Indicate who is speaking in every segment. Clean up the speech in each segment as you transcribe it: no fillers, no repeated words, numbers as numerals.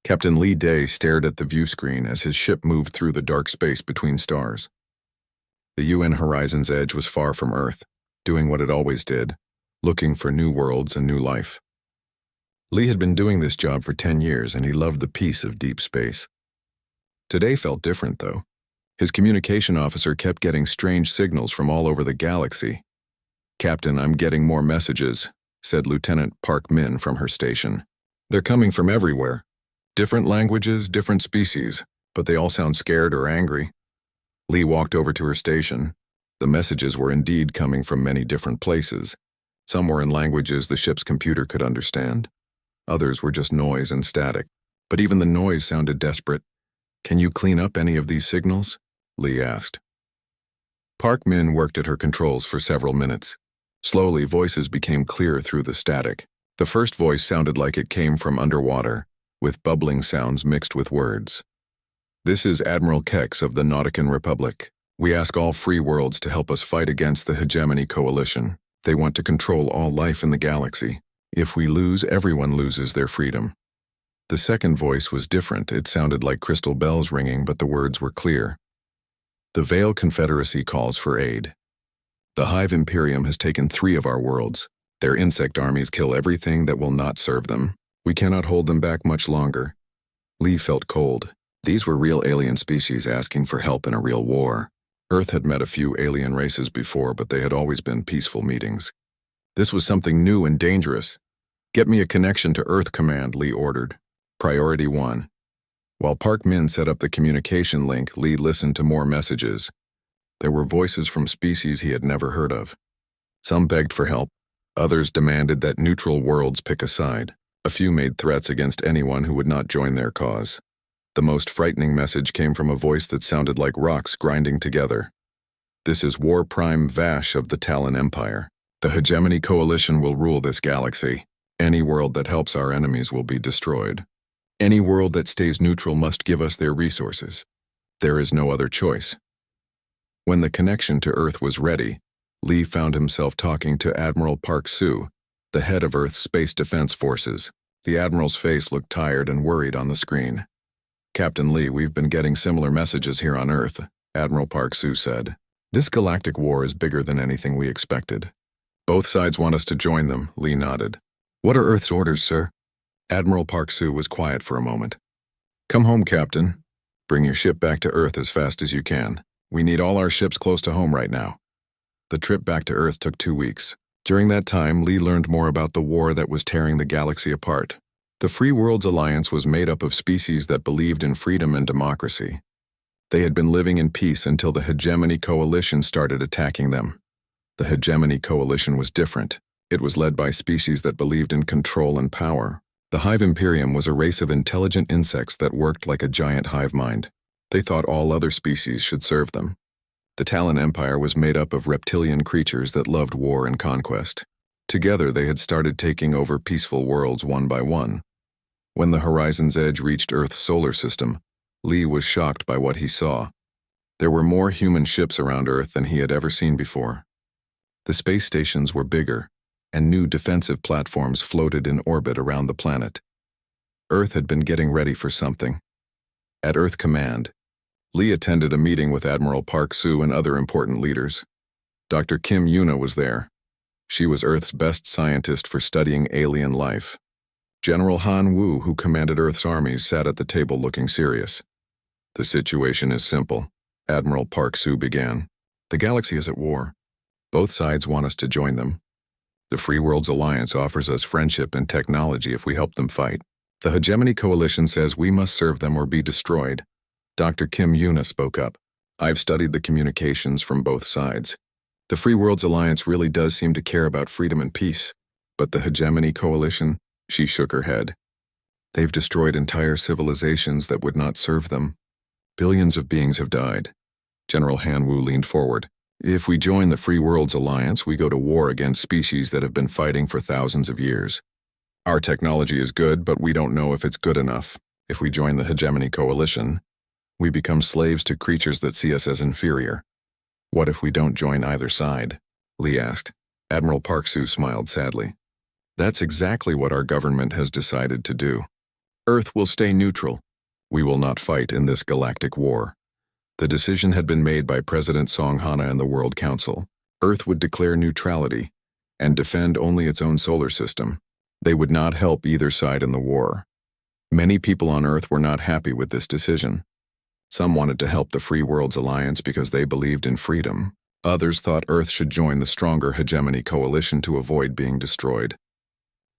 Speaker 1: Captain Lee Day stared at the view screen as his ship moved through the dark space between stars. The UN Horizon's edge was far from Earth, doing what it always did, looking for new worlds and new life. Lee had been doing this job for 10 years, and he loved the peace of deep space. Today felt different, though. His communication officer kept getting strange signals from all over the galaxy. "Captain, I'm getting more messages," said Lieutenant Park Min from her station. "They're coming from everywhere. Different languages, different species, but they all sound scared or angry." Lee walked over to her station. The messages were indeed coming from many different places. Some were in languages the ship's computer could understand. Others were just noise and static, but even the noise sounded desperate. "Can you clean up any of these signals?" Lee asked. Park Min worked at her controls for several minutes. Slowly, voices became clear through the static. The first voice sounded like it came from underwater, with bubbling sounds mixed with words. "This is Admiral Kex of the Nautican Republic. We ask all free worlds to help us fight against the Hegemony Coalition. They want to control all life in the galaxy. If we lose, everyone loses their freedom." The second voice was different. It sounded like crystal bells ringing, but the words were clear. "The Veil Confederacy calls for aid. The Hive Imperium has taken 3 of our worlds. Their insect armies kill everything that will not serve them. We cannot hold them back much longer." Lee felt cold. These were real alien species asking for help in a real war. Earth had met a few alien races before, but they had always been peaceful meetings. This was something new and dangerous. "Get me a connection to Earth Command," Lee ordered. Priority 1. While Park Min set up the communication link, Lee listened to more messages. There were voices from species he had never heard of. Some begged for help. Others demanded that neutral worlds pick a side. A few made threats against anyone who would not join their cause. The most frightening message came from a voice that sounded like rocks grinding together. "This is War Prime Vash of the Talon Empire. The Hegemony Coalition will rule this galaxy. Any world that helps our enemies will be destroyed. Any world that stays neutral must give us their resources. There is no other choice." When the connection to Earth was ready, Lee found himself talking to Admiral Park Soo, the head of Earth's Space Defense Forces. The Admiral's face looked tired and worried on the screen. "Captain Lee, we've been getting similar messages here on Earth," Admiral Park Soo said. "This galactic war is bigger than anything we expected." "Both sides want us to join them," Lee nodded. "What are Earth's orders, sir?" Admiral Park Soo was quiet for a moment. "Come home, Captain. Bring your ship back to Earth as fast as you can. We need all our ships close to home right now." The trip back to Earth took 2 weeks. During that time, Lee learned more about the war that was tearing the galaxy apart. The Free Worlds Alliance was made up of species that believed in freedom and democracy. They had been living in peace until the Hegemony Coalition started attacking them. The Hegemony Coalition was different. It was led by species that believed in control and power. The Hive Imperium was a race of intelligent insects that worked like a giant hive mind. They thought all other species should serve them. The Talon Empire was made up of reptilian creatures that loved war and conquest. Together they had started taking over peaceful worlds one by one. When the horizon's edge reached Earth's solar system, Lee was shocked by what he saw. There were more human ships around Earth than he had ever seen before. The space stations were bigger, and new defensive platforms floated in orbit around the planet. Earth had been getting ready for something. At Earth Command, Lee attended a meeting with Admiral Park Soo and other important leaders. Dr. Kim Yuna was there. She was Earth's best scientist for studying alien life. General Han Wu, who commanded Earth's armies, sat at the table looking serious. "The situation is simple," Admiral Park Soo began. "The galaxy is at war. Both sides want us to join them. The Free Worlds Alliance offers us friendship and technology if we help them fight. The Hegemony Coalition says we must serve them or be destroyed." Dr. Kim Yuna spoke up. "I've studied the communications from both sides. The Free Worlds Alliance really does seem to care about freedom and peace. But the Hegemony Coalition," she shook her head. "They've destroyed entire civilizations that would not serve them. Billions of beings have died." General Han Wu leaned forward. "If we join the Free Worlds Alliance, we go to war against species that have been fighting for thousands of years. Our technology is good, but we don't know if it's good enough. If we join the Hegemony Coalition, we become slaves to creatures that see us as inferior." "What if we don't join either side?" Lee asked. Admiral Park Soo smiled sadly. "That's exactly what our government has decided to do. Earth will stay neutral. We will not fight in this galactic war. The decision had been made by President Song Hana and the World Council. Earth would declare neutrality and defend only its own solar system. They would not help either side in the war. Many people on Earth were not happy with this decision. Some wanted to help the Free Worlds Alliance because they believed in freedom. Others thought Earth should join the stronger hegemony coalition to avoid being destroyed.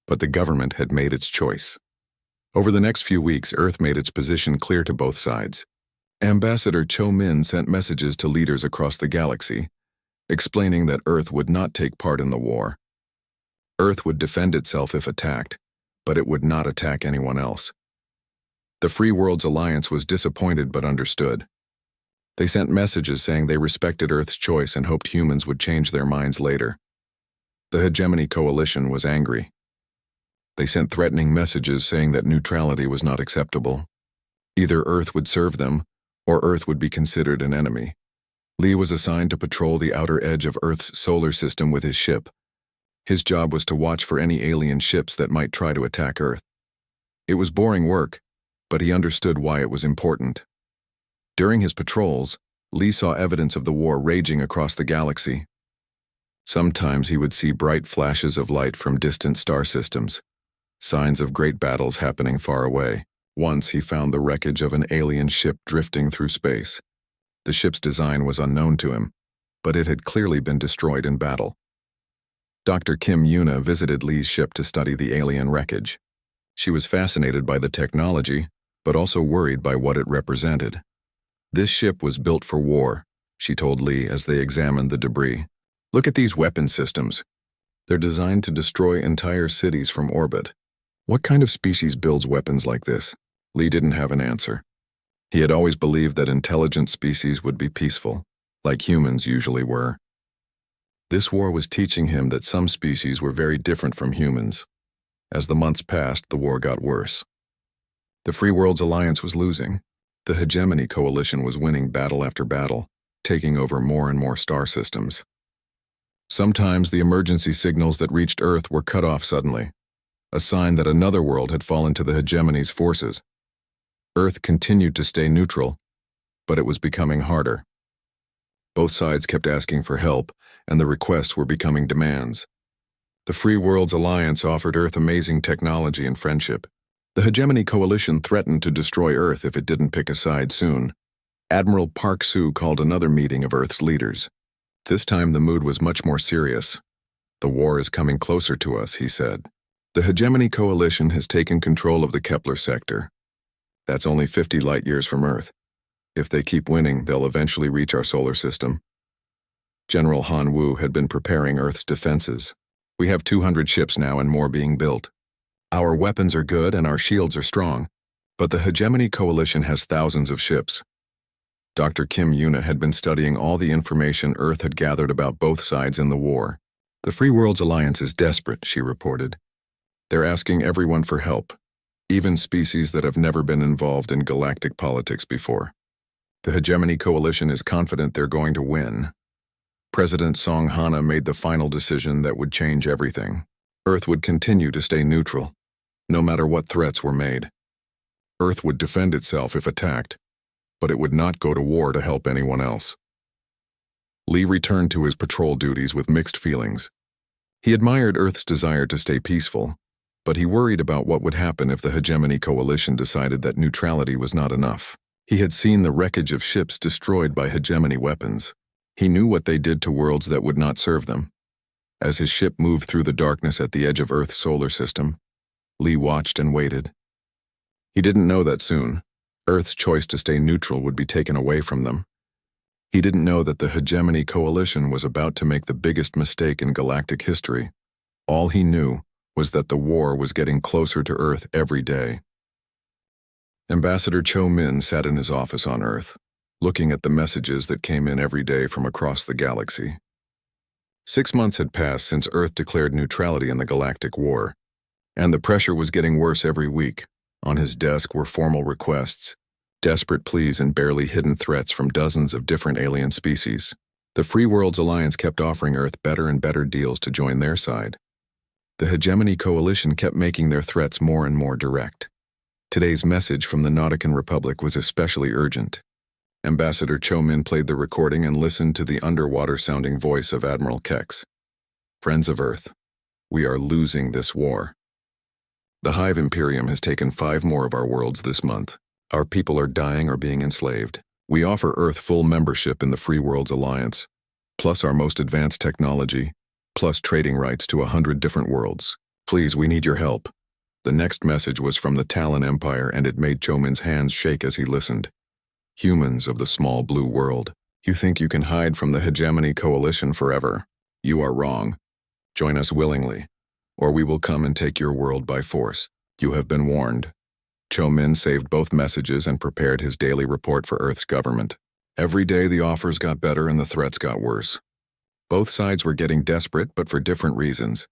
Speaker 1: But the government had made its choice. Over the next few weeks, Earth made its position clear to both sides. Ambassador Cho Min sent messages to leaders across the galaxy, explaining that Earth would not take part in the war. Earth would defend itself if attacked, but it would not attack anyone else. The Free Worlds Alliance was disappointed but understood. They sent messages saying they respected Earth's choice and hoped humans would change their minds later. The Hegemony Coalition was angry. They sent threatening messages saying that neutrality was not acceptable. Either Earth would serve them, or Earth would be considered an enemy. Lee was assigned to patrol the outer edge of Earth's solar system with his ship. His job was to watch for any alien ships that might try to attack Earth. It was boring work, but he understood why it was important. During his patrols, Lee saw evidence of the war raging across the galaxy. Sometimes he would see bright flashes of light from distant star systems, signs of great battles happening far away. Once he found the wreckage of an alien ship drifting through space. The ship's design was unknown to him, but it had clearly been destroyed in battle. Dr. Kim Yuna visited Lee's ship to study the alien wreckage. She was fascinated by the technology, but also worried by what it represented. This ship was built for war, she told Lee as they examined the debris. Look at these weapon systems. They're designed to destroy entire cities from orbit. What kind of species builds weapons like this? Lee didn't have an answer. He had always believed that intelligent species would be peaceful, like humans usually were. This war was teaching him that some species were very different from humans. As the months passed, the war got worse. The Free Worlds Alliance was losing. The Hegemony Coalition was winning battle after battle, taking over more and more star systems. Sometimes the emergency signals that reached Earth were cut off suddenly, a sign that another world had fallen to the hegemony's forces. Earth continued to stay neutral, but it was becoming harder. Both sides kept asking for help, and the requests were becoming demands. The Free Worlds Alliance offered Earth amazing technology and friendship. The Hegemony Coalition threatened to destroy Earth if it didn't pick a side soon. Admiral Park Soo called another meeting of Earth's leaders. This time the mood was much more serious. The war is coming closer to us, he said. The Hegemony Coalition has taken control of the Kepler sector. That's only 50 light-years from Earth. If they keep winning, they'll eventually reach our solar system. General Han Wu had been preparing Earth's defenses. We have 200 ships now and more being built. Our weapons are good and our shields are strong, but the Hegemony Coalition has thousands of ships. Dr. Kim Yuna had been studying all the information Earth had gathered about both sides in the war. The Free Worlds Alliance is desperate, she reported. They're asking everyone for help, even species that have never been involved in galactic politics before. The Hegemony Coalition is confident they're going to win. President Song Hana made the final decision that would change everything. Earth would continue to stay neutral, no matter what threats were made. Earth would defend itself if attacked, but it would not go to war to help anyone else. Lee returned to his patrol duties with mixed feelings. He admired Earth's desire to stay peaceful, but he worried about what would happen if the Hegemony Coalition decided that neutrality was not enough. He had seen the wreckage of ships destroyed by hegemony weapons. He knew what they did to worlds that would not serve them. As his ship moved through the darkness at the edge of Earth's solar system, Lee watched and waited. He didn't know that soon, Earth's choice to stay neutral would be taken away from them. He didn't know that the Hegemony Coalition was about to make the biggest mistake in galactic history. All he knew was that the war was getting closer to Earth every day. Ambassador Cho Min sat in his office on Earth, looking at the messages that came in every day from across the galaxy. 6 months had passed since Earth declared neutrality in the Galactic War, and the pressure was getting worse every week. On his desk were formal requests, desperate pleas and barely hidden threats from dozens of different alien species. The Free Worlds Alliance kept offering Earth better and better deals to join their side. The Hegemony Coalition kept making their threats more and more direct. Today's message from the Nautican Republic was especially urgent. Ambassador Cho Min played the recording and listened to the underwater-sounding voice of Admiral Kex. Friends of Earth, we are losing this war. The Hive Imperium has taken 5 more of our worlds this month. Our people are dying or being enslaved. We offer Earth full membership in the Free Worlds Alliance, plus our most advanced technology, plus trading rights to 100 different worlds. Please, we need your help. The next message was from the Talon Empire, and it made Cho Min's hands shake as he listened. Humans of the small blue world, you think you can hide from the Hegemony Coalition forever? You are wrong. Join us willingly, or we will come and take your world by force. You have been warned. Cho Min saved both messages and prepared his daily report for Earth's government. Every day the offers got better and the threats got worse. Both sides were getting desperate, but for different reasons.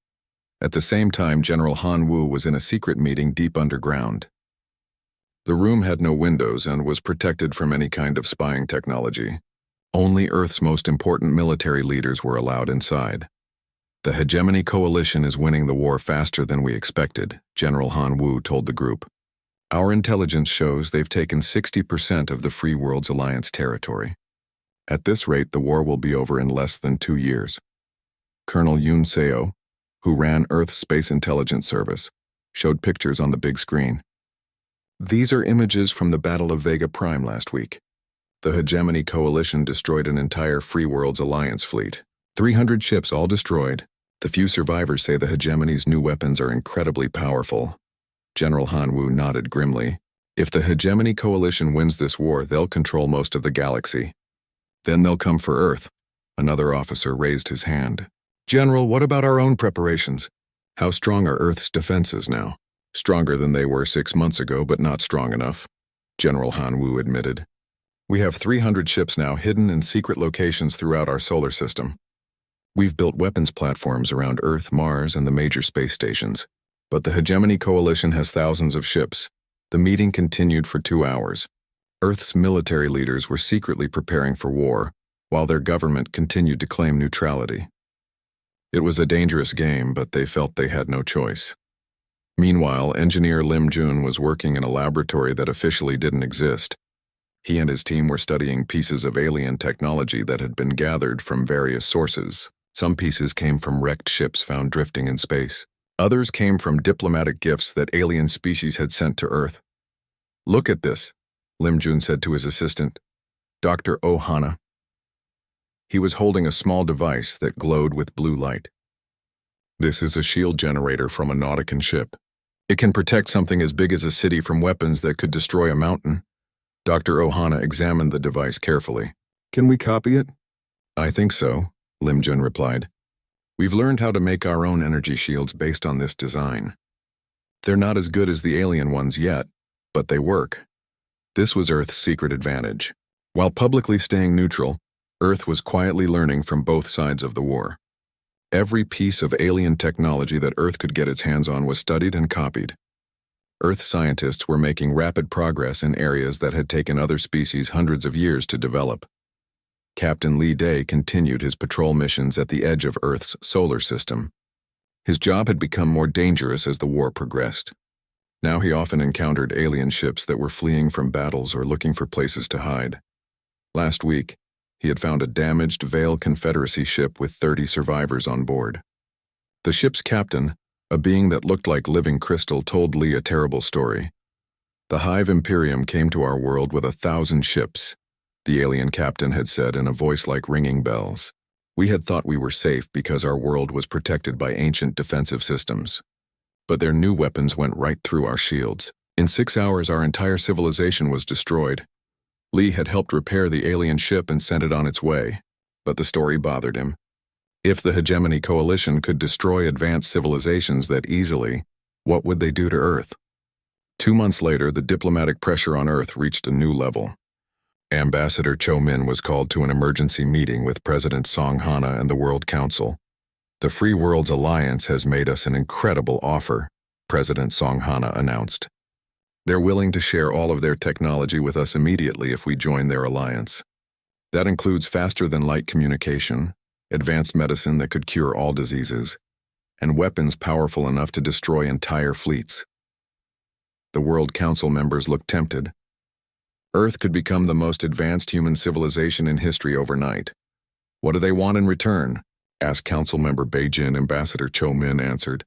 Speaker 1: At the same time, General Han Wu was in a secret meeting deep underground. The room had no windows and was protected from any kind of spying technology. Only Earth's most important military leaders were allowed inside. The Hegemony Coalition is winning the war faster than we expected, General Han Wu told the group. Our intelligence shows they've taken 60% of the Free Worlds Alliance territory. At this rate, the war will be over in less than 2 years. Colonel Yoon Seo, who ran Earth's Space Intelligence Service, showed pictures on the big screen. These are images from the Battle of Vega Prime last week. The Hegemony Coalition destroyed an entire Free Worlds Alliance fleet. 300 ships all destroyed. The few survivors say the Hegemony's new weapons are incredibly powerful. General Han Wu nodded grimly. If the Hegemony Coalition wins this war, they'll control most of the galaxy. Then they'll come for Earth. Another officer raised his hand. General, what about our own preparations? How strong are Earth's defenses now? Stronger than they were 6 months ago, but not strong enough, General Han Wu admitted. We have 300 ships now hidden in secret locations throughout our solar system. We've built weapons platforms around Earth, Mars, and the major space stations. But the Hegemony Coalition has thousands of ships. The meeting continued for 2 hours. Earth's military leaders were secretly preparing for war, while their government continued to claim neutrality. It was a dangerous game, but they felt they had no choice. Meanwhile, engineer Lim Jun was working in a laboratory that officially didn't exist. He and his team were studying pieces of alien technology that had been gathered from various sources. Some pieces came from wrecked ships found drifting in space. Others came from diplomatic gifts that alien species had sent to Earth. Look at this, Lim Jun said to his assistant, Dr. Ohana. He was holding a small device that glowed with blue light. This is a shield generator from a Nautican ship. It can protect something as big as a city from weapons that could destroy a mountain. Dr. Ohana examined the device carefully. Can we copy it? I think so, Lim Jun replied. We've learned how to make our own energy shields based on this design. They're not as good as the alien ones yet, but they work. This was Earth's secret advantage. While publicly staying neutral, Earth was quietly learning from both sides of the war. Every piece of alien technology that Earth could get its hands on was studied and copied. Earth scientists were making rapid progress in areas that had taken other species hundreds of years to develop. Captain Li Day continued his patrol missions at the edge of Earth's solar system. His job had become more dangerous as the war progressed. Now he often encountered alien ships that were fleeing from battles or looking for places to hide. Last week, he had found a damaged Veil Confederacy ship with 30 survivors on board. The ship's captain, a being that looked like living crystal, told Lee a terrible story. The Hive Imperium came to our world with 1,000 ships, the alien captain had said in a voice like ringing bells. We had thought we were safe because our world was protected by ancient defensive systems. But their new weapons went right through our shields. In 6 hours, our entire civilization was destroyed. Lee had helped repair the alien ship and sent it on its way, but the story bothered him. If the Hegemony Coalition could destroy advanced civilizations that easily, what would they do to Earth? 2 months later, the diplomatic pressure on Earth reached a new level. Ambassador Cho Min was called to an emergency meeting with President Song Hana and the World Council. The Free Worlds Alliance has made us an incredible offer, President Song Hana announced. They're willing to share all of their technology with us immediately if we join their alliance. That includes faster-than-light communication, advanced medicine that could cure all diseases, and weapons powerful enough to destroy entire fleets. The World Council members looked tempted. Earth could become the most advanced human civilization in history overnight. What do they want in return? Asked Council member Beijing. Ambassador Cho Min answered.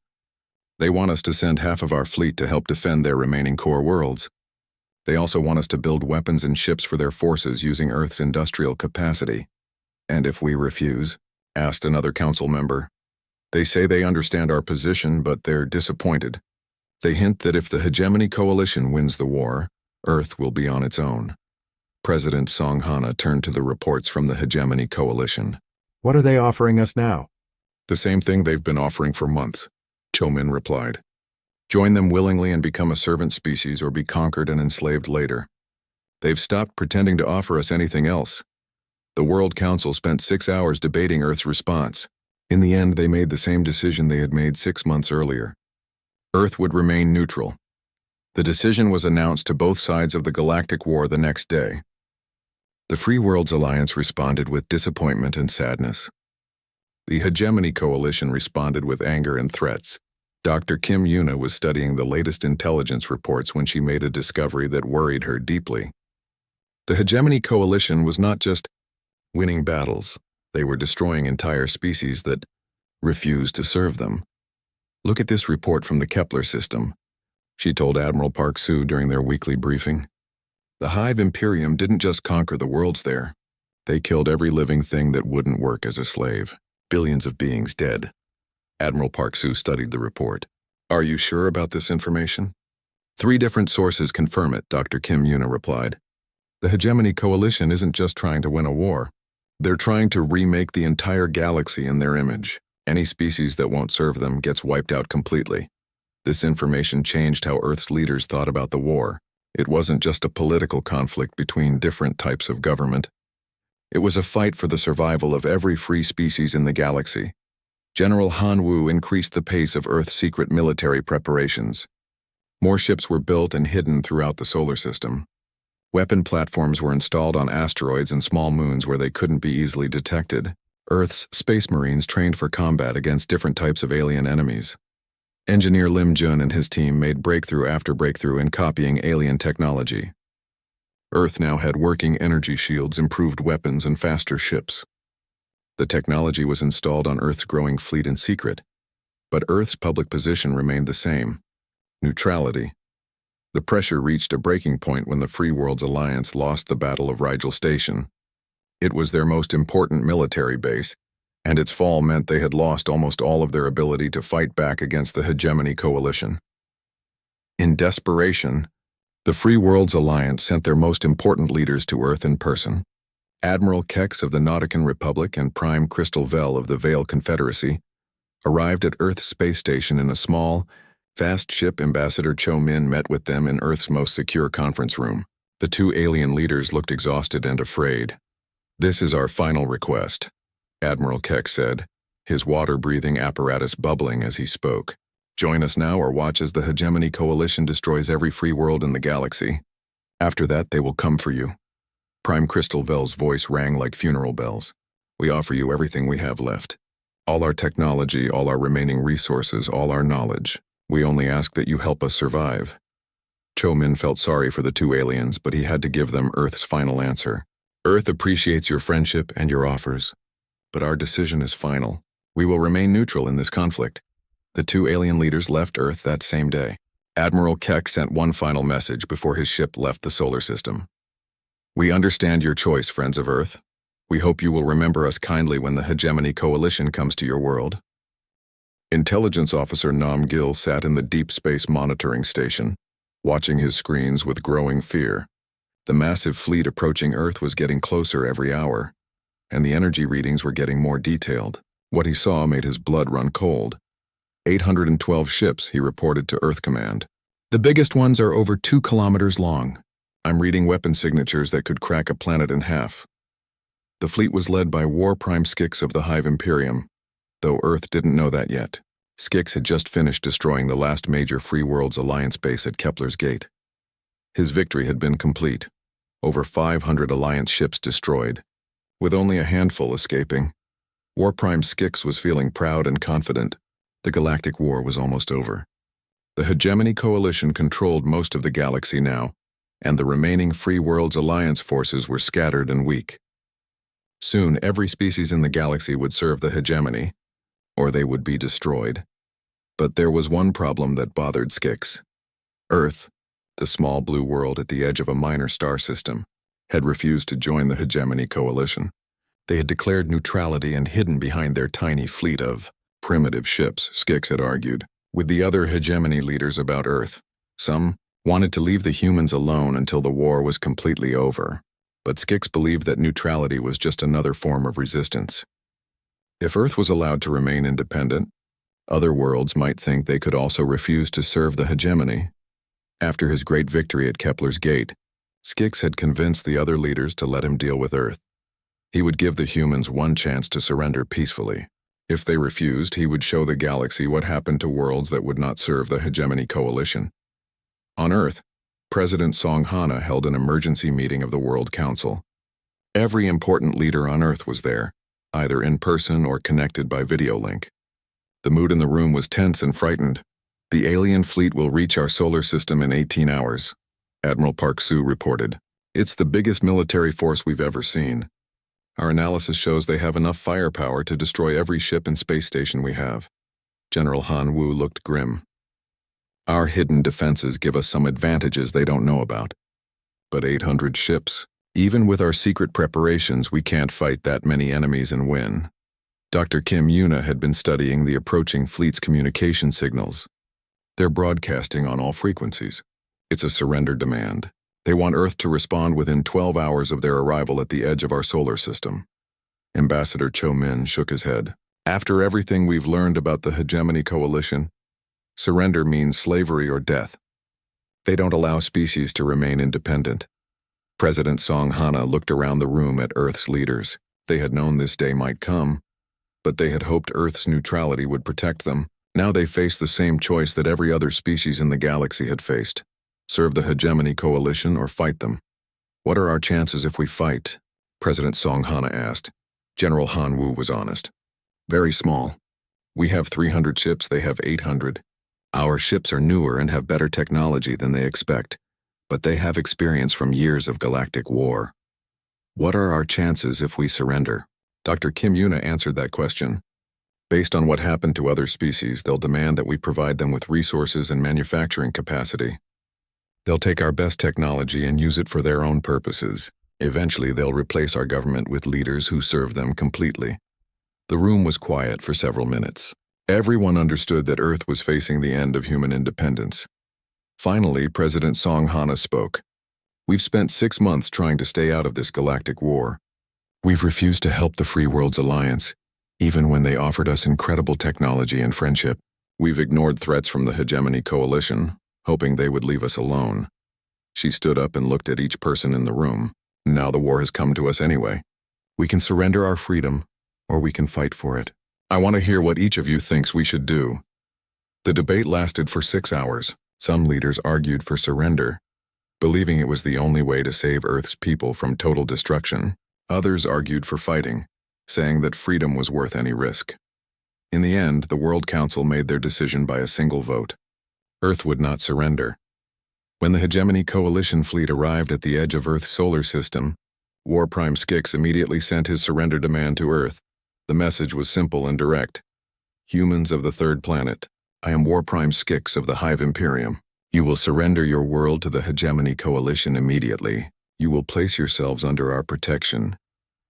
Speaker 1: They want us to send half of our fleet to help defend their remaining core worlds. They also want us to build weapons and ships for their forces using Earth's industrial capacity. And if we refuse? Asked another council member. They say they understand our position, but they're disappointed. They hint that if the Hegemony Coalition wins the war, Earth will be on its own. President Song Hana turned to the reports from the Hegemony Coalition.
Speaker 2: What are they offering us now?
Speaker 1: The same thing they've been offering for months, Cho Min replied. Join them willingly and become a servant species or be conquered and enslaved later. They've stopped pretending to offer us anything else. The World Council spent 6 hours debating Earth's response. In the end, they made the same decision they had made 6 months earlier. Earth would remain neutral. The decision was announced to both sides of the Galactic War the next day. The Free Worlds Alliance responded with disappointment and sadness. The Hegemony Coalition responded with anger and threats. Dr. Kim Yuna was studying the latest intelligence reports when she made a discovery that worried her deeply. The Hegemony Coalition was not just winning battles, they were destroying entire species that refused to serve them. Look at this report from the Kepler system, she told Admiral Park Soo during their weekly briefing. The Hive Imperium didn't just conquer the worlds there. They killed every living thing that wouldn't work as a slave. Billions of beings dead. Admiral Park Soo studied the report. Are you sure about this information? 3 different sources confirm it, Dr. Kim Yuna replied. The Hegemony Coalition isn't just trying to win a war. They're trying to remake the entire galaxy in their image. Any species that won't serve them gets wiped out completely. This information changed how Earth's leaders thought about the war. It wasn't just a political conflict between different types of government. It was a fight for the survival of every free species in the galaxy. General Han Wu increased the pace of Earth's secret military preparations. More ships were built and hidden throughout the solar system. Weapon platforms were installed on asteroids and small moons where they couldn't be easily detected. Earth's space marines trained for combat against different types of alien enemies. Engineer Lim Jun and his team made breakthrough after breakthrough in copying alien technology. Earth now had working energy shields, improved weapons, and faster ships. The technology was installed on Earth's growing fleet in secret, but Earth's public position remained the same: neutrality. The pressure reached a breaking point when the Free Worlds Alliance lost the Battle of Rigel Station. It was their most important military base, and its fall meant they had lost almost all of their ability to fight back against the Hegemony Coalition. In desperation, the Free Worlds Alliance sent their most important leaders to Earth in person. Admiral Kex of the Nautican Republic and Prime Crystal Vel of the Vale Confederacy arrived at Earth's space station in a small, fast ship. Ambassador Cho Min met with them in Earth's most secure conference room. The 2 alien leaders looked exhausted and afraid. This is our final request, Admiral Keck said, his water-breathing apparatus bubbling as he spoke. Join us now or watch as the Hegemony Coalition destroys every free world in the galaxy. After that, they will come for you. Prime Crystal Vel's voice rang like funeral bells. We offer you everything we have left. All our technology, all our remaining resources, all our knowledge. We only ask that you help us survive. Cho Min felt sorry for the 2 aliens, but he had to give them Earth's final answer. Earth appreciates your friendship and your offers. But our decision is final. We will remain neutral in this conflict. The 2 alien leaders left Earth that same day. Admiral Keck sent one final message before his ship left the solar system. We understand your choice, friends of Earth. We hope you will remember us kindly when the Hegemony Coalition comes to your world. Intelligence Officer Nam Gil sat in the Deep Space Monitoring Station, watching his screens with growing fear. The massive fleet approaching Earth was getting closer every hour, and the energy readings were getting more detailed. What he saw made his blood run cold. 812 ships, he reported to Earth Command. The biggest ones are over 2 kilometers long. I'm reading weapon signatures that could crack a planet in half. The fleet was led by War Prime Skix of the Hive Imperium, though Earth didn't know that yet. Skix had just finished destroying the last major Free Worlds Alliance base at Kepler's Gate. His victory had been complete. Over 500 Alliance ships destroyed, with only a handful escaping. War Prime Skix was feeling proud and confident. The Galactic War was almost over. The Hegemony Coalition controlled most of the galaxy now, and the remaining Free Worlds Alliance forces were scattered and weak. Soon, every species in the galaxy would serve the hegemony, or they would be destroyed. But there was one problem that bothered Skix. Earth, the small blue world at the edge of a minor star system, had refused to join the Hegemony Coalition. They had declared neutrality and hidden behind their tiny fleet of primitive ships, Skix had argued, with the other hegemony leaders about Earth. Some wanted to leave the humans alone until the war was completely over, but Skix believed that neutrality was just another form of resistance. If Earth was allowed to remain independent, other worlds might think they could also refuse to serve the hegemony. After his great victory at Kepler's Gate, Skix had convinced the other leaders to let him deal with Earth. He would give the humans one chance to surrender peacefully. If they refused, he would show the galaxy what happened to worlds that would not serve the Hegemony Coalition. On Earth, President Song Hana held an emergency meeting of the World Council. Every important leader on Earth was there, either in person or connected by video link. The mood in the room was tense and frightened. "The alien fleet will reach our solar system in 18 hours, Admiral Park Soo reported. "It's the biggest military force we've ever seen. Our analysis shows they have enough firepower to destroy every ship and space station we have." General Han Wu looked grim. "Our hidden defenses give us some advantages they don't know about. But 800 ships. Even with our secret preparations, we can't fight that many enemies and win." Dr. Kim Yuna had been studying the approaching fleet's communication signals. "They're broadcasting on all frequencies. It's a surrender demand. They want Earth to respond within 12 hours of their arrival at the edge of our solar system." Ambassador Cho Min shook his head. "After everything we've learned about the Hegemony Coalition, surrender means slavery or death. They don't allow species to remain independent." President Song Hana looked around the room at Earth's leaders. They had known this day might come, but they had hoped Earth's neutrality would protect them. Now they faced the same choice that every other species in the galaxy had faced: serve the Hegemony Coalition or fight them. "What are our chances if we fight?" President Song Hana asked. General Han Wu was honest. "Very small. We have 300 ships, they have 800. Our ships are newer and have better technology than they expect, but they have experience from years of galactic war. What are our chances if we surrender?" Dr. Kim Yuna answered that question. "Based on what happened to other species, they'll demand that we provide them with resources and manufacturing capacity. They'll take our best technology and use it for their own purposes. Eventually, they'll replace our government with leaders who serve them completely." The room was quiet for several minutes. Everyone understood that Earth was facing the end of human independence. Finally, President Song Hana spoke. "We've spent 6 months trying to stay out of this galactic war. We've refused to help the Free Worlds Alliance, even when they offered us incredible technology and friendship. We've ignored threats from the Hegemony Coalition, hoping they would leave us alone." She stood up and looked at each person in the room. "Now the war has come to us anyway. We can surrender our freedom, or we can fight for it. I want to hear what each of you thinks we should do." The debate lasted for 6 hours. Some leaders argued for surrender, believing it was the only way to save Earth's people from total destruction. Others argued for fighting, saying that freedom was worth any risk. In the end, the World Council made their decision by a single vote. Earth would not surrender. When the Hegemony Coalition fleet arrived at the edge of Earth's solar system, War Prime Skix immediately sent his surrender demand to Earth. The message was simple and direct. "Humans of the third planet, I am War Prime Skix of the Hive Imperium. You will surrender your world to the Hegemony Coalition immediately. You will place yourselves under our protection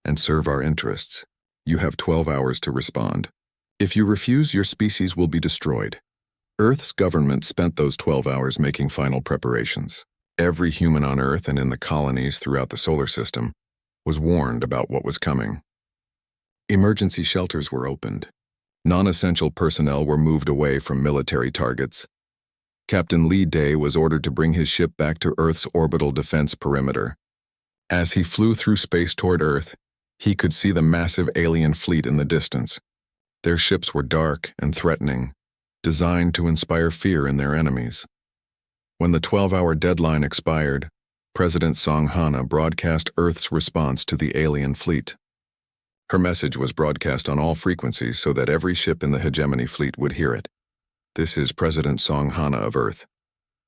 Speaker 1: and serve our interests. You have 12 hours to respond. If you refuse, your species will be destroyed." Earth's government spent those 12 hours making final preparations. Every human on Earth and in the colonies throughout the solar system was warned about what was coming. Emergency shelters were opened. Non-essential personnel were moved away from military targets. Captain Lee Day was ordered to bring his ship back to Earth's orbital defense perimeter. As he flew through space toward Earth, he could see the massive alien fleet in the distance. Their ships were dark and threatening, designed to inspire fear in their enemies. When the 12-hour deadline expired, President Song Hana broadcast Earth's response to the alien fleet. Her message was broadcast on all frequencies so that every ship in the Hegemony fleet would hear it. This is President Song Hana of Earth.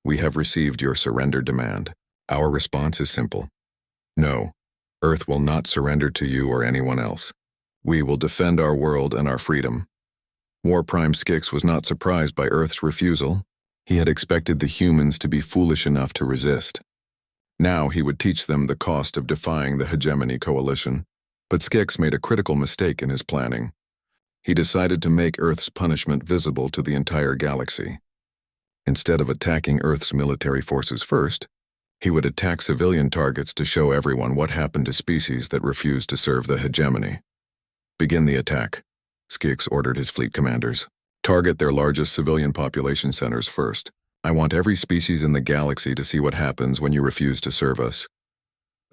Speaker 1: We have received your surrender demand. Our response is simple. No, Earth will not surrender to you or anyone else. We will defend our world and our freedom. War Prime Skix was not surprised by Earth's refusal. He had expected the humans to be foolish enough to resist. Now he would teach them the cost of defying the hegemony coalition. But Skix made a critical mistake in his planning. He decided to make Earth's punishment visible to the entire galaxy. Instead of attacking Earth's military forces first, he would attack civilian targets to show everyone what happened to species that refused to serve the hegemony. Begin the attack, Skix ordered his fleet commanders. Target their largest civilian population centers first. I want every species in the galaxy to see what happens when you refuse to serve us.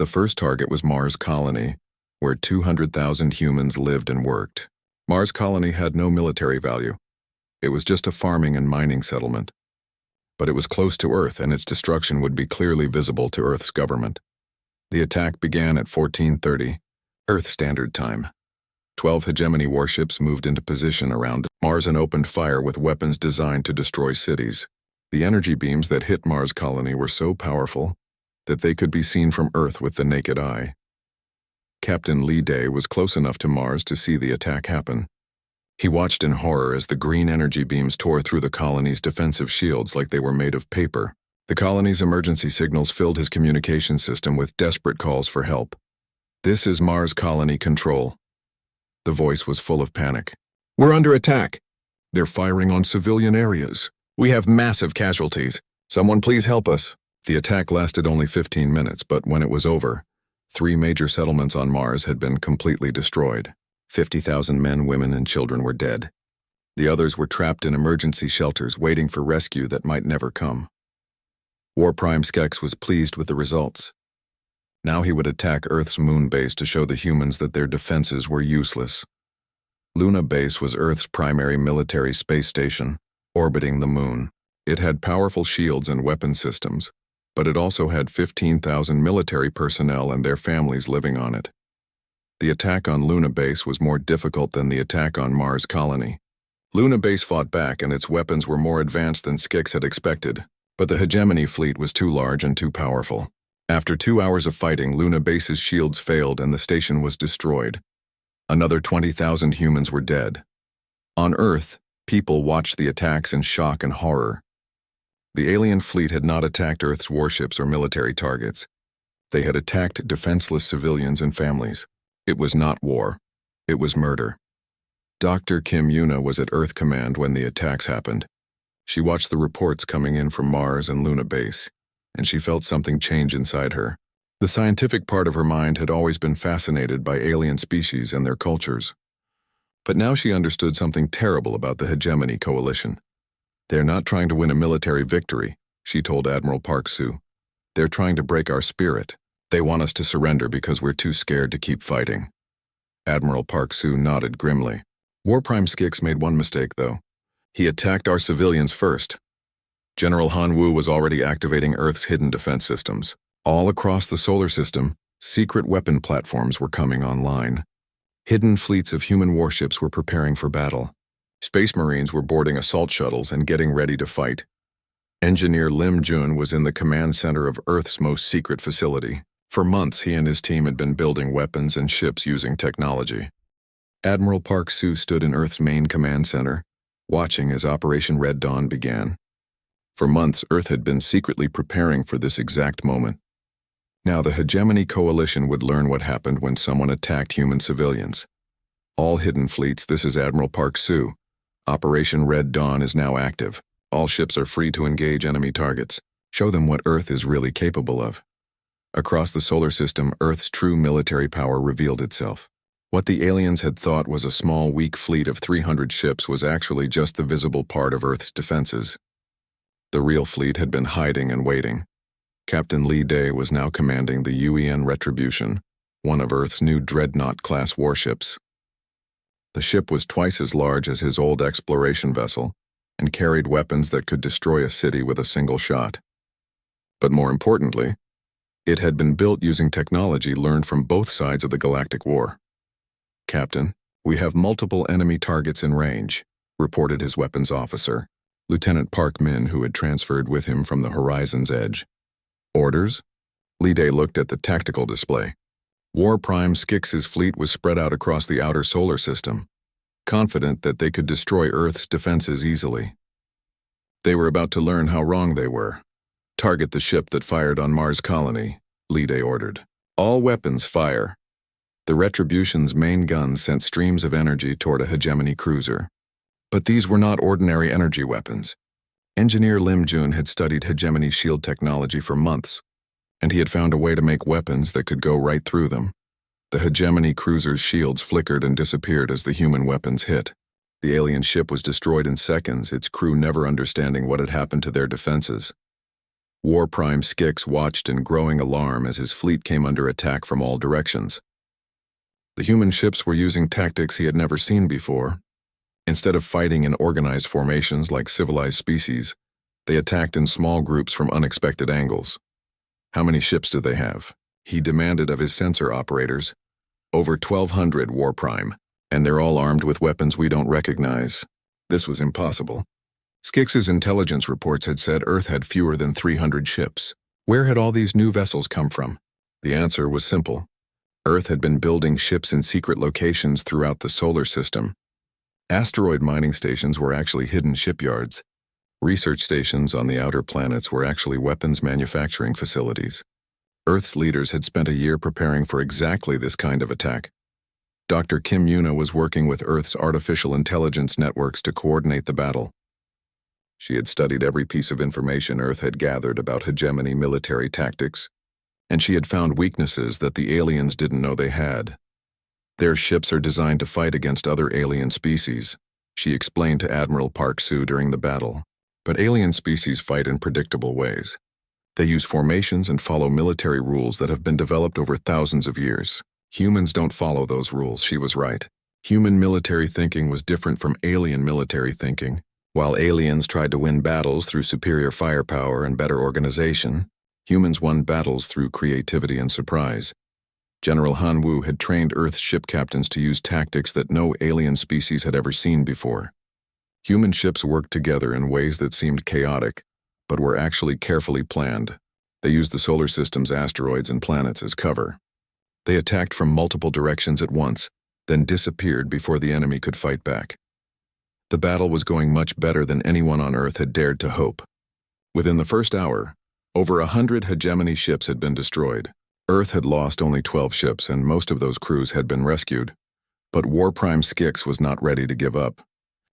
Speaker 1: The first target was Mars Colony, where 200,000 humans lived and worked. Mars Colony had no military value. It was just a farming and mining settlement. But it was close to Earth, and its destruction would be clearly visible to Earth's government. The attack began at 1430, Earth Standard Time. 12 hegemony warships moved into position around Mars and opened fire with weapons designed to destroy cities. The energy beams that hit Mars Colony were so powerful that they could be seen from Earth with the naked eye. Captain Lee Day was close enough to Mars to see the attack happen. He watched in horror as the green energy beams tore through the colony's defensive shields like they were made of paper. The colony's emergency signals filled his communication system with desperate calls for help. This is Mars Colony Control. The voice was full of panic. We're under attack. They're firing on civilian areas. We have massive casualties. Someone please help us. The attack lasted only 15 minutes, but when it was over, 3 major settlements on Mars had been completely destroyed. 50,000 men, women, and children were dead. The others were trapped in emergency shelters waiting for rescue that might never come. War Prime Skix was pleased with the results. Now he would attack Earth's moon base to show the humans that their defenses were useless. Luna Base was Earth's primary military space station, orbiting the moon. It had powerful shields and weapon systems, but it also had 15,000 military personnel and their families living on it. The attack on Luna Base was more difficult than the attack on Mars Colony. Luna Base fought back and its weapons were more advanced than Skix had expected, but the hegemony fleet was too large and too powerful. After 2 hours of fighting, Luna Base's shields failed and the station was destroyed. Another 20,000 humans were dead. On Earth, people watched the attacks in shock and horror. The alien fleet had not attacked Earth's warships or military targets. They had attacked defenseless civilians and families. It was not war. It was murder. Dr. Kim Yuna was at Earth Command when the attacks happened. She watched the reports coming in from Mars and Luna Base, and she felt something change inside her. The scientific part of her mind had always been fascinated by alien species and their cultures. But now she understood something terrible about the hegemony coalition. They're not trying to win a military victory, she told Admiral Park Soo. They're trying to break our spirit. They want us to surrender because we're too scared to keep fighting. Admiral Park Soo nodded grimly. War Prime Skix made one mistake, though. He attacked our civilians first. General Han Wu was already activating Earth's hidden defense systems. All across the solar system, secret weapon platforms were coming online. Hidden fleets of human warships were preparing for battle. Space Marines were boarding assault shuttles and getting ready to fight. Engineer Lim Jun was in the command center of Earth's most secret facility. For months, he and his team had been building weapons and ships using technology. Admiral Park Soo stood in Earth's main command center, watching as Operation Red Dawn began. For months, Earth had been secretly preparing for this exact moment. Now the hegemony coalition would learn what happened when someone attacked human civilians. All hidden fleets, this is Admiral Park Soo. Operation Red Dawn is now active. All ships are free to engage enemy targets. Show them what Earth is really capable of. Across the solar system, Earth's true military power revealed itself. What the aliens had thought was a small, weak fleet of 300 ships was actually just the visible part of Earth's defenses. The real fleet had been hiding and waiting. Captain Lee Day was now commanding the UEN Retribution, one of Earth's new Dreadnought-class warships. The ship was twice as large as his old exploration vessel and carried weapons that could destroy a city with a single shot. But more importantly, it had been built using technology learned from both sides of the Galactic War. Captain, we have multiple enemy targets in range, reported his weapons officer. Lieutenant Park Min, who had transferred with him from the horizon's edge. Orders? Lee Day looked at the tactical display. War Prime Skix's fleet was spread out across the outer solar system, confident that they could destroy Earth's defenses easily. They were about to learn how wrong they were. Target the ship that fired on Mars Colony, Lee Day ordered. All weapons fire. The Retribution's main guns sent streams of energy toward a hegemony cruiser. But these were not ordinary energy weapons. Engineer Lim Jun had studied hegemony shield technology for months, and he had found a way to make weapons that could go right through them. The hegemony cruiser's shields flickered and disappeared as the human weapons hit. The alien ship was destroyed in seconds, its crew never understanding what had happened to their defenses. War Prime Skix watched in growing alarm as his fleet came under attack from all directions. The human ships were using tactics he had never seen before. Instead of fighting in organized formations like civilized species, they attacked in small groups from unexpected angles. How many ships do they have? He demanded of his sensor operators. Over 1,200, War Prime, and they're all armed with weapons we don't recognize. This was impossible. Skix's intelligence reports had said Earth had fewer than 300 ships. Where had all these new vessels come from? The answer was simple. Earth had been building ships in secret locations throughout the solar system. Asteroid mining stations were actually hidden shipyards. Research stations on the outer planets were actually weapons manufacturing facilities. Earth's leaders had spent a year preparing for exactly this kind of attack. Dr. Kim Yuna was working with Earth's artificial intelligence networks to coordinate the battle. She had studied every piece of information Earth had gathered about hegemony military tactics, and she had found weaknesses that the aliens didn't know they had. Their ships are designed to fight against other alien species, she explained to Admiral Park Soo during the battle. But alien species fight in predictable ways. They use formations and follow military rules that have been developed over thousands of years. Humans don't follow those rules, she was right. Human military thinking was different from alien military thinking. While aliens tried to win battles through superior firepower and better organization, humans won battles through creativity and surprise. General Han Wu had trained Earth's ship captains to use tactics that no alien species had ever seen before. Human ships worked together in ways that seemed chaotic, but were actually carefully planned. They used the solar system's asteroids and planets as cover. They attacked from multiple directions at once, then disappeared before the enemy could fight back. The battle was going much better than anyone on Earth had dared to hope. Within the first hour, over 100 hegemony ships had been destroyed. Earth had lost only 12 ships, and most of those crews had been rescued. But War Prime Skix was not ready to give up.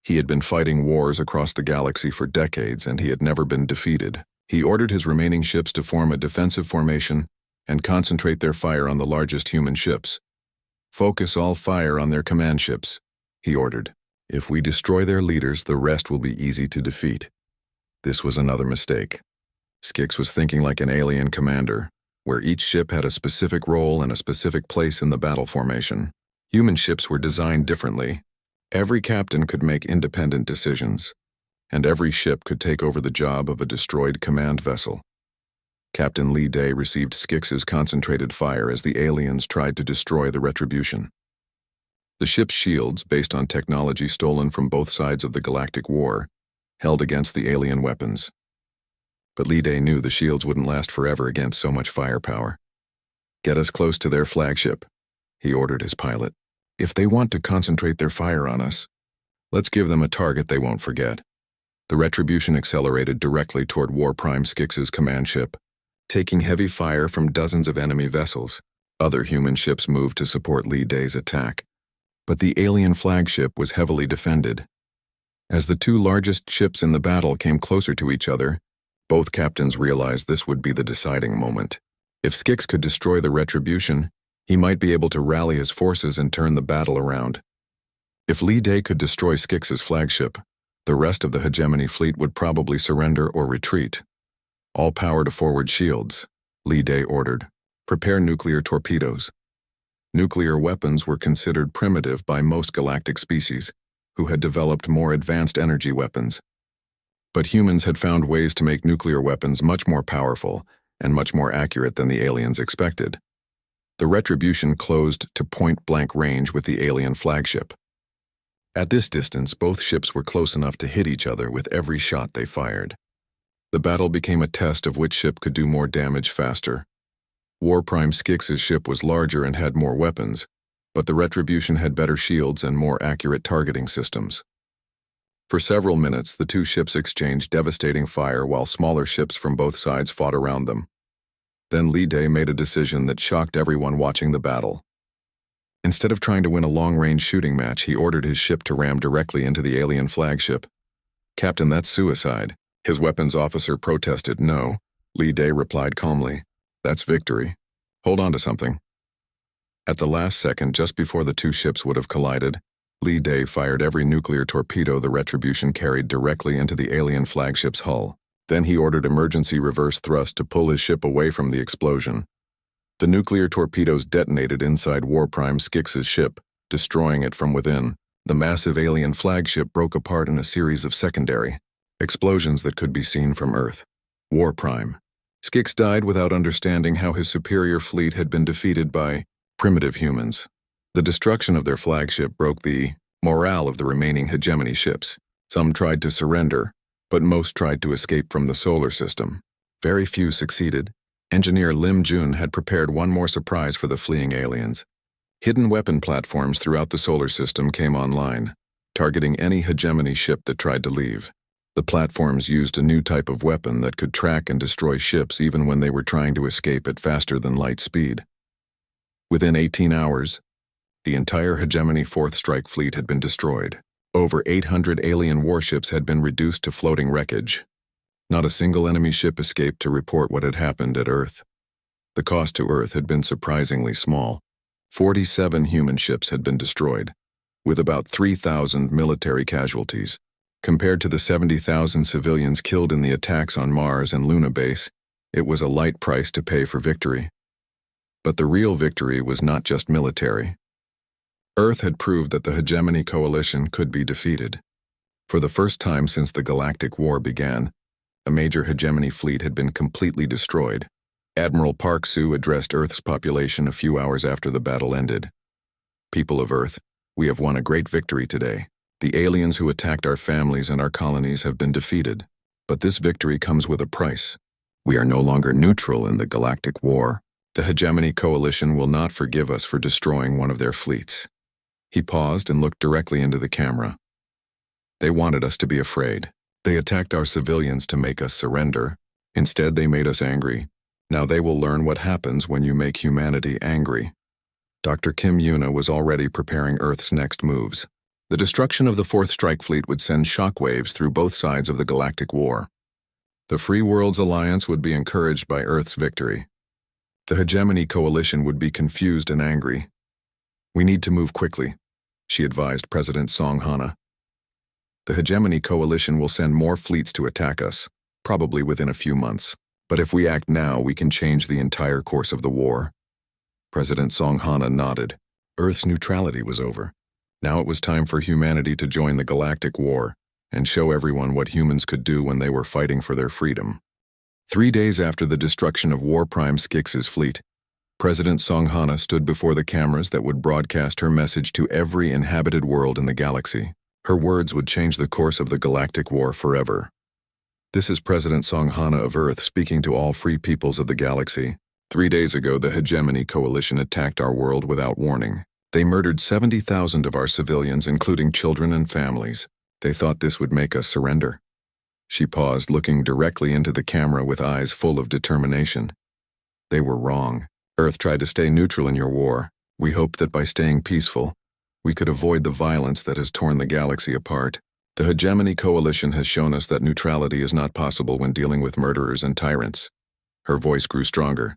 Speaker 1: He had been fighting wars across the galaxy for decades, and he had never been defeated. He ordered his remaining ships to form a defensive formation and concentrate their fire on the largest human ships. Focus all fire on their command ships, he ordered. If we destroy their leaders, the rest will be easy to defeat. This was another mistake. Skix was thinking like an alien commander, where each ship had a specific role and a specific place in the battle formation. Human ships were designed differently. Every captain could make independent decisions, and every ship could take over the job of a destroyed command vessel. Captain Lee Day received Skix's concentrated fire as the aliens tried to destroy the Retribution. The ship's shields, based on technology stolen from both sides of the Galactic War, held against the alien weapons. But Lee Day knew the shields wouldn't last forever against so much firepower. Get us close to their flagship, he ordered his pilot. If they want to concentrate their fire on us, let's give them a target they won't forget. The Retribution accelerated directly toward War Prime Skix's command ship, taking heavy fire from dozens of enemy vessels. Other human ships moved to support Lee Day's attack, but the alien flagship was heavily defended. As the two largest ships in the battle came closer to each other, both captains realized this would be the deciding moment. If Skix could destroy the Retribution, he might be able to rally his forces and turn the battle around. If Lee Day could destroy Skix's flagship, the rest of the hegemony fleet would probably surrender or retreat. All power to forward shields, Lee Day ordered. Prepare nuclear torpedoes. Nuclear weapons were considered primitive by most galactic species, who had developed more advanced energy weapons. But humans had found ways to make nuclear weapons much more powerful and much more accurate than the aliens expected. The Retribution closed to point-blank range with the alien flagship. At this distance, both ships were close enough to hit each other with every shot they fired. The battle became a test of which ship could do more damage faster. War Prime Skix's ship was larger and had more weapons, but the Retribution had better shields and more accurate targeting systems. For several minutes, the two ships exchanged devastating fire while smaller ships from both sides fought around them. Then Lee Day made a decision that shocked everyone watching the battle. Instead of trying to win a long-range shooting match, he ordered his ship to ram directly into the alien flagship. "Captain, that's suicide." His weapons officer protested. "No," Lee Day replied calmly. "That's victory. Hold on to something." At the last second, just before the two ships would have collided, Lee Day fired every nuclear torpedo the Retribution carried directly into the alien flagship's hull. Then he ordered emergency reverse thrust to pull his ship away from the explosion. The nuclear torpedoes detonated inside War Prime Skix's ship, destroying it from within. The massive alien flagship broke apart in a series of secondary explosions that could be seen from Earth. War Prime Skix died without understanding how his superior fleet had been defeated by primitive humans. The destruction of their flagship broke the morale of the remaining hegemony ships. Some tried to surrender, but most tried to escape from the solar system. Very few succeeded. Engineer Lim Jun had prepared one more surprise for the fleeing aliens. Hidden weapon platforms throughout the solar system came online, targeting any hegemony ship that tried to leave. The platforms used a new type of weapon that could track and destroy ships even when they were trying to escape at faster than light speed. Within 18 hours, the entire hegemony Fourth Strike Fleet had been destroyed. Over 800 alien warships had been reduced to floating wreckage. Not a single enemy ship escaped to report what had happened at Earth. The cost to Earth had been surprisingly small. 47 human ships had been destroyed, with about 3,000 military casualties. Compared to the 70,000 civilians killed in the attacks on Mars and Luna Base, it was a light price to pay for victory. But the real victory was not just military. Earth had proved that the hegemony coalition could be defeated. For the first time since the Galactic War began, a major hegemony fleet had been completely destroyed. Admiral Park Soo addressed Earth's population a few hours after the battle ended. "People of Earth, we have won a great victory today. The aliens who attacked our families and our colonies have been defeated, but this victory comes with a price. We are no longer neutral in the Galactic War. The hegemony coalition will not forgive us for destroying one of their fleets." He paused and looked directly into the camera. "They wanted us to be afraid. They attacked our civilians to make us surrender. Instead, they made us angry. Now they will learn what happens when you make humanity angry." Dr. Kim Yuna was already preparing Earth's next moves. The destruction of the Fourth Strike Fleet would send shockwaves through both sides of the Galactic War. The Free Worlds Alliance would be encouraged by Earth's victory. The hegemony coalition would be confused and angry. "We need to move quickly," she advised President Song Hana. "The hegemony coalition will send more fleets to attack us, probably within a few months. But if we act now, we can change the entire course of the war." President Song Hana nodded. Earth's neutrality was over. Now it was time for humanity to join the Galactic War and show everyone what humans could do when they were fighting for their freedom. 3 days after the destruction of War Prime Skix's fleet, President Song Hana stood before the cameras that would broadcast her message to every inhabited world in the galaxy. Her words would change the course of the Galactic War forever. "This is President Song Hana of Earth speaking to all free peoples of the galaxy. 3 days ago, the hegemony coalition attacked our world without warning. They murdered 70,000 of our civilians, including children and families. They thought this would make us surrender." She paused, looking directly into the camera with eyes full of determination. "They were wrong. Earth tried to stay neutral in your war. We hoped that by staying peaceful, we could avoid the violence that has torn the galaxy apart. The hegemony coalition has shown us that neutrality is not possible when dealing with murderers and tyrants." Her voice grew stronger.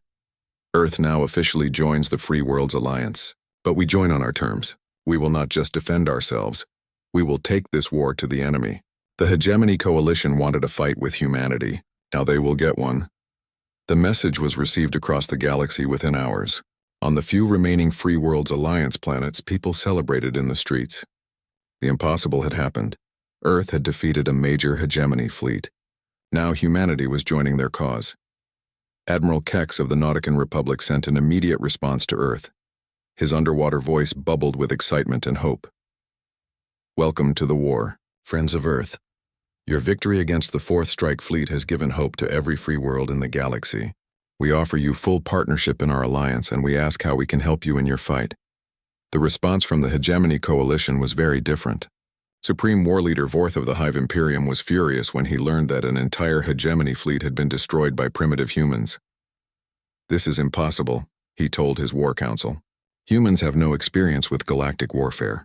Speaker 1: "Earth now officially joins the Free Worlds Alliance. But we join on our terms. We will not just defend ourselves. We will take this war to the enemy. The hegemony coalition wanted a fight with humanity. Now they will get one." The message was received across the galaxy within hours. On the few remaining Free Worlds Alliance planets, people celebrated in the streets. The impossible had happened. Earth had defeated a major hegemony fleet. Now humanity was joining their cause. Admiral Kex of the Nautican Republic sent an immediate response to Earth. His underwater voice bubbled with excitement and hope. Welcome to the war, friends of Earth. Your victory against the Fourth Strike Fleet has given hope to every free world in the galaxy. We offer you full partnership in our alliance, and we ask how we can help you in your fight. The response from the Hegemony Coalition was very different. Supreme War Leader Vorth of the Hive Imperium was furious when he learned that an entire Hegemony fleet had been destroyed by primitive humans. This is impossible, he told his war council. Humans have no experience with galactic warfare.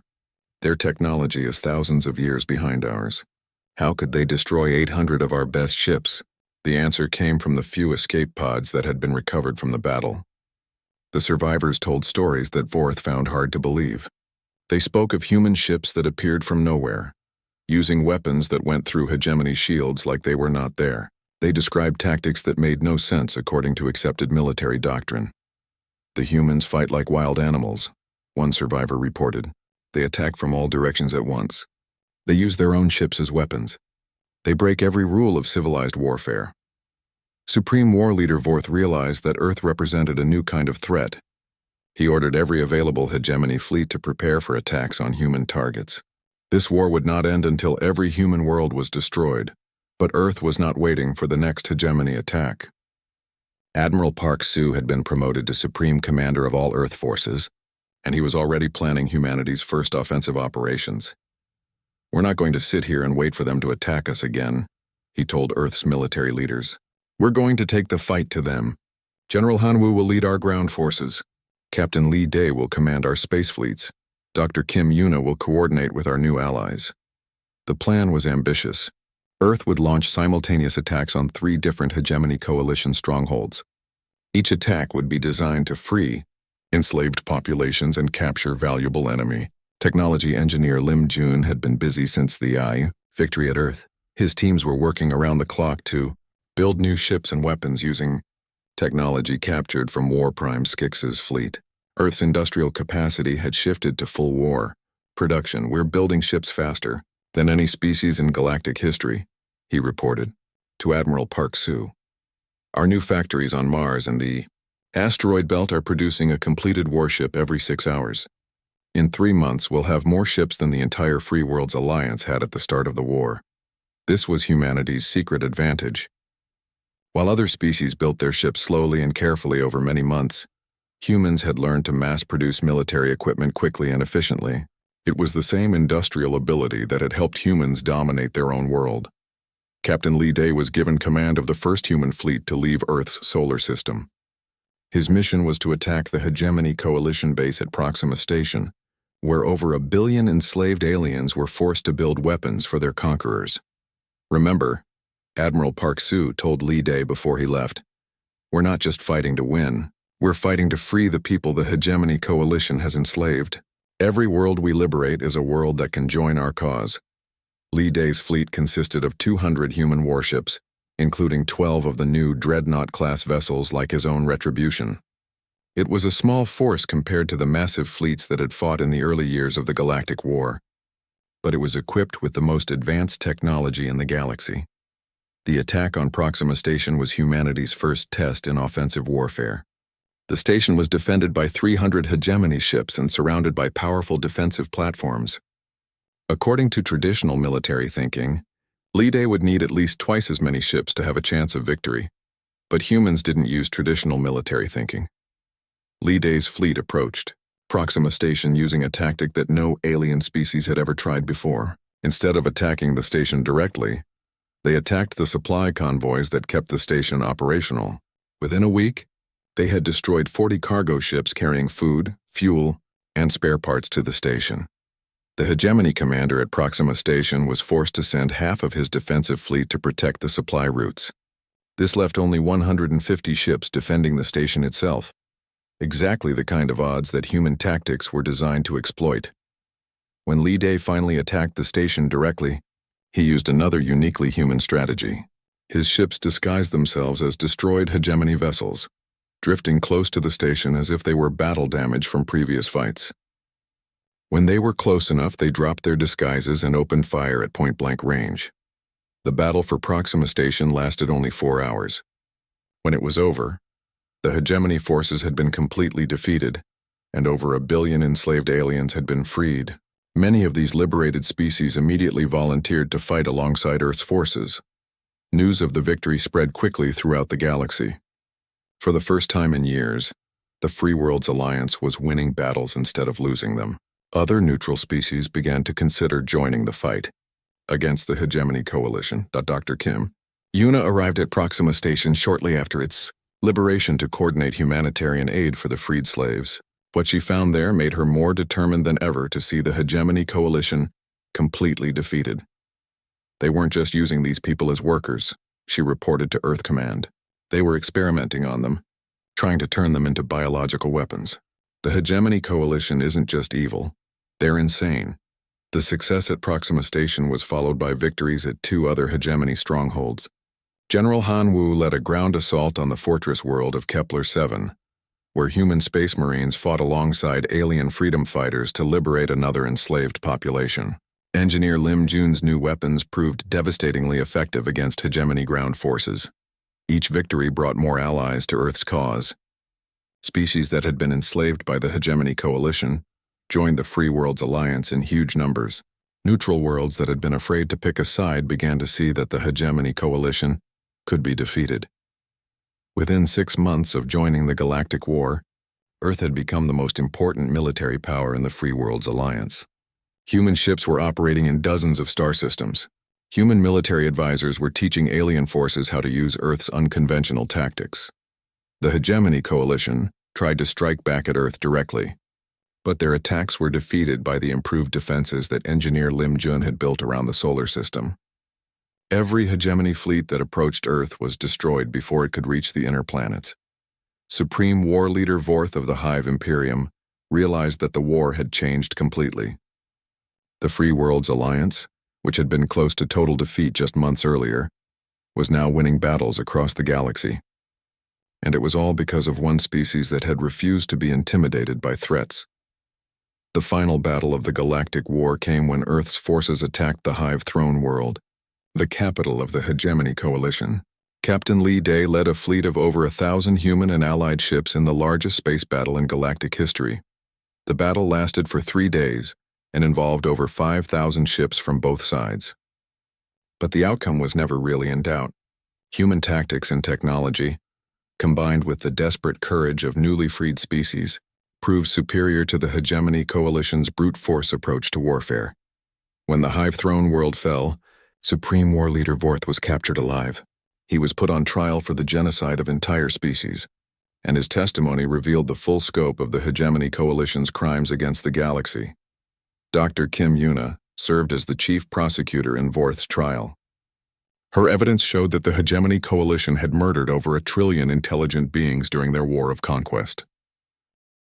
Speaker 1: Their technology is thousands of years behind ours. How could they destroy 800 of our best ships? The answer came from the few escape pods that had been recovered from the battle. The survivors told stories that Vorth found hard to believe. They spoke of human ships that appeared from nowhere, using weapons that went through hegemony shields like they were not there. They described tactics that made no sense according to accepted military doctrine. The humans fight like wild animals, one survivor reported. They attack from all directions at once. They use their own ships as weapons. They break every rule of civilized warfare. Supreme War Leader Vorth realized that Earth represented a new kind of threat. He ordered every available hegemony fleet to prepare for attacks on human targets. This war would not end until every human world was destroyed, but Earth was not waiting for the next hegemony attack. Admiral Park Sue had been promoted to Supreme Commander of all Earth forces, and he was already planning humanity's first offensive operations. We're not going to sit here and wait for them to attack us again, he told Earth's military leaders. We're going to take the fight to them. General Hanwoo will lead our ground forces. Captain Lee Day will command our space fleets. Dr. Kim Yuna will coordinate with our new allies. The plan was ambitious. Earth would launch simultaneous attacks on 3 different Hegemony Coalition strongholds. Each attack would be designed to free enslaved populations and capture valuable enemy. Technology engineer Lim Jun had been busy since the victory at Earth. His teams were working around the clock to build new ships and weapons using technology captured from War Prime Skix's fleet. Earth's industrial capacity had shifted to full war production. We're building ships faster than any species in galactic history, he reported to Admiral Park Sue. Our new factories on Mars and the asteroid belt are producing a completed warship every 6 hours. In 3 months, we'll have more ships than the entire Free Worlds Alliance had at the start of the war. This was humanity's secret advantage. While other species built their ships slowly and carefully over many months, humans had learned to mass-produce military equipment quickly and efficiently. It was the same industrial ability that had helped humans dominate their own world. Captain Lee Day was given command of the first human fleet to leave Earth's solar system. His mission was to attack the Hegemony Coalition base at Proxima Station, where over 1 billion enslaved aliens were forced to build weapons for their conquerors. Remember, Admiral Park Sue told Lee Day before he left, we're not just fighting to win, we're fighting to free the people the Hegemony Coalition has enslaved. Every world we liberate is a world that can join our cause. Lee Day's fleet consisted of 200 human warships, including 12 of the new Dreadnought-class vessels like his own Retribution. It was a small force compared to the massive fleets that had fought in the early years of the Galactic War, but it was equipped with the most advanced technology in the galaxy. The attack on Proxima Station was humanity's first test in offensive warfare. The station was defended by 300 hegemony ships and surrounded by powerful defensive platforms. According to traditional military thinking, Lee Day would need at least twice as many ships to have a chance of victory, but humans didn't use traditional military thinking. Lee Day's fleet approached Proxima Station using a tactic that no alien species had ever tried before. Instead of attacking the station directly, they attacked the supply convoys that kept the station operational. Within a week, they had destroyed 40 cargo ships carrying food, fuel, and spare parts to the station. The Hegemony commander at Proxima Station was forced to send half of his defensive fleet to protect the supply routes. This left only 150 ships defending the station itself, exactly the kind of odds that human tactics were designed to exploit. When Lee Day finally attacked the station directly, he used another uniquely human strategy. His ships disguised themselves as destroyed hegemony vessels, drifting close to the station as if they were battle damage from previous fights. When they were close enough, they dropped their disguises and opened fire at point-blank range. The battle for Proxima Station lasted only 4 hours. When it was over, the hegemony forces had been completely defeated, and over 1 billion enslaved aliens had been freed. Many of these liberated species immediately volunteered to fight alongside Earth's forces. News of the victory spread quickly throughout the galaxy. For the first time in years, the Free Worlds Alliance was winning battles instead of losing them. Other neutral species began to consider joining the fight against the Hegemony Coalition. Dr. Kim Yuna arrived at Proxima Station shortly after its liberation to coordinate humanitarian aid for the freed slaves. What she found there made her more determined than ever to see the Hegemony Coalition completely defeated. They weren't just using these people as workers, she reported to Earth Command. They were experimenting on them, trying to turn them into biological weapons. The Hegemony Coalition isn't just evil, they're insane. The success at Proxima Station was followed by victories at 2 other Hegemony strongholds. General Han Wu led a ground assault on the fortress world of Kepler-7, where human space marines fought alongside alien freedom fighters to liberate another enslaved population. Engineer Lim Jun's new weapons proved devastatingly effective against Hegemony ground forces. Each victory brought more allies to Earth's cause. Species that had been enslaved by the Hegemony Coalition joined the Free Worlds Alliance in huge numbers. Neutral worlds that had been afraid to pick a side began to see that the Hegemony Coalition could be defeated. Within 6 months of joining the Galactic War, Earth had become the most important military power in the Free Worlds Alliance. Human ships were operating in dozens of star systems. Human military advisors were teaching alien forces how to use Earth's unconventional tactics. The Hegemony Coalition tried to strike back at Earth directly, but their attacks were defeated by the improved defenses that engineer Lim Jun had built around the solar system. Every Hegemony fleet that approached Earth was destroyed before it could reach the inner planets. Supreme War Leader Vorth of the Hive Imperium realized that the war had changed completely. The Free Worlds Alliance, which had been close to total defeat just months earlier, was now winning battles across the galaxy. And it was all because of one species that had refused to be intimidated by threats. The final battle of the Galactic War came when Earth's forces attacked the Hive Throne world, the capital of the Hegemony Coalition. Captain Li Day led a fleet of over 1,000 human and allied ships in the largest space battle in galactic history. The battle lasted for 3 days and involved over 5,000 ships from both sides. But the outcome was never really in doubt. Human tactics and technology, combined with the desperate courage of newly freed species, proved superior to the Hegemony Coalition's brute force approach to warfare. When the Hive Throne world fell, Supreme War Leader Vorth was captured alive. He was put on trial for the genocide of entire species, and his testimony revealed the full scope of the Hegemony Coalition's crimes against the galaxy. Dr. Kim Yuna served as the chief prosecutor in Vorth's trial. Her evidence showed that the Hegemony Coalition had murdered over 1 trillion intelligent beings during their war of conquest.